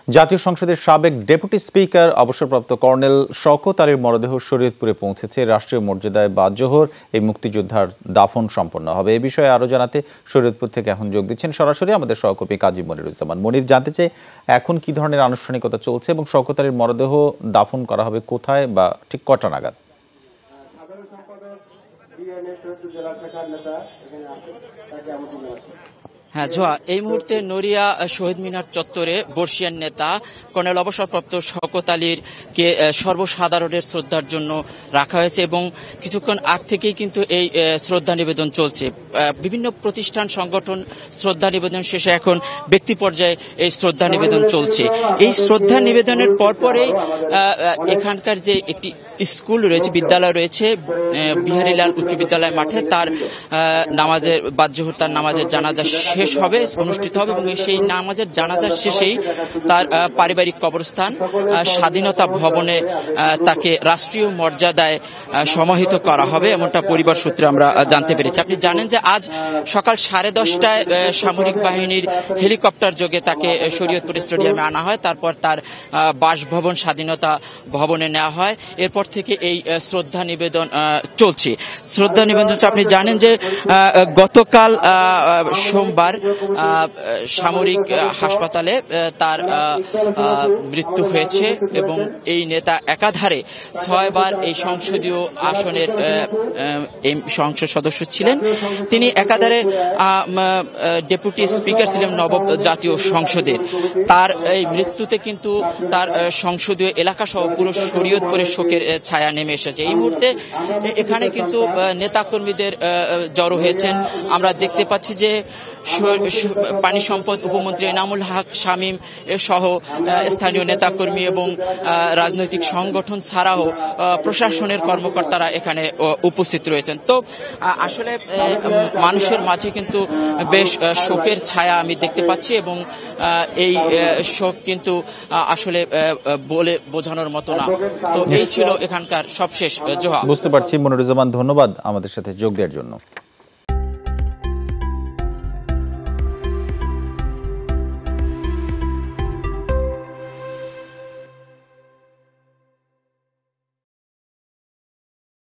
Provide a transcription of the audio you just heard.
জাতীয় সংসদের সাবেক ডেপুটি স্পিকার অবসরপ্রাপ্ত কর্নেল শওকত আলীর মরদেহ শরীয়তপুরে পৌঁছেছে। রাষ্ট্রীয় মর্যাদায় বাদ জোহর এই মুক্তিযোদ্ধার দাফন সম্পন্ন হবে। এ বিষয়ে আরো জানাতে শরীয়তপুর থেকে এখন যোগ দিচ্ছেন সরাসরি আমাদের সহকর্মী কাজী মনিরুজ্জামান। মনির, জানতে চাই এখন কি ধরনের আনুষ্ঠানিকতা চলছে এবং শওকত আলীর মরদেহ দাফন করা হবে কোথায় বা ঠিক কটা নাগাদ? হ্যাঁ জোয়া, এই মুহূর্তে নড়িয়া শহীদ মিনার চত্বরে বর্ষিয়ান নেতা কর্নেল অবসরপ্রাপ্ত শওকত আলীর কে সর্বসাধারণের শ্রদ্ধার জন্য রাখা হয়েছে এবং কিছুক্ষণ আগ থেকেই কিন্তু এই শ্রদ্ধা নিবেদন চলছে। বিভিন্ন প্রতিষ্ঠান সংগঠন শ্রদ্ধা নিবেদন শেষে এখন ব্যক্তি পর্যায়ে এই শ্রদ্ধা নিবেদন চলছে। এই শ্রদ্ধা নিবেদনের পরপরেই এখানকার যে একটি স্কুল রয়েছে, বিদ্যালয় রয়েছে বিহারীলাল উচ্চ বিদ্যালয় মাঠে, তার নামাজের বাদ জোহর, তার নামাজের জানাজা শেষ হবে, অনুষ্ঠিত হবে এবং সেই নামাজের জানাজার শেষেই তার পারিবারিক কবরস্থান স্বাধীনতা ভবনে তাকে রাষ্ট্রীয় মর্যাদায় সমাহিত করা হবে, এমনটা পরিবার সূত্রে আমরা জানতে পেরেছি। আপনি জানেন যে আজ সকাল 10:30টায় সামরিক বাহিনীর হেলিকপ্টার যোগে তাকে শরীয়তপুর স্টেডিয়ামে আনা হয়, তারপর তার বাসভবন স্বাধীনতা ভবনে নেওয়া হয়। এরপর থেকে এই শ্রদ্ধা নিবেদন চলছে। শ্রদ্ধা নিবেদন আপনি জানেন যে গতকাল সোমবার সামরিক হাসপাতালে তার মৃত্যু হয়েছে এবং এই নেতা একাধারে 6 বার এই সংসদীয় আসনের এই সংসদ সদস্য ছিলেন। তিনি একাধারে ডেপুটি স্পিকার ছিলেন নবম জাতীয় সংসদের। তার এই মৃত্যুতে কিন্তু তার সংসদীয় এলাকা সহ পুরো শরীয়তপুরে শোকের ছায়া নেমে এসেছে। এই মুহূর্তে এখানে কিন্তু নেতাকর্মীদের জড়ো হয়েছেন। আমরা দেখতে পাচ্ছি যে পানি সম্পদ উপমন্ত্রী এনামুল হক শামীম সহ স্থানীয় নেতাকর্মী এবং রাজনৈতিক সংগঠন ছাড়াও প্রশাসনের কর্মকর্তারা এখানে উপস্থিত রয়েছেন। তো আসলে মানুষের মাঝে কিন্তু বেশ শোকের ছায়া আমি দেখতে পাচ্ছি এবং এই শোক কিন্তু আসলে বলে বোঝানোর মতো না। তো এই ছিল এখানকার সবশেষ জোহা। বুঝতে পারছি। মনিরুজ্জামান, ধন্যবাদ আমাদের সাথে যোগ দেওয়ার জন্য।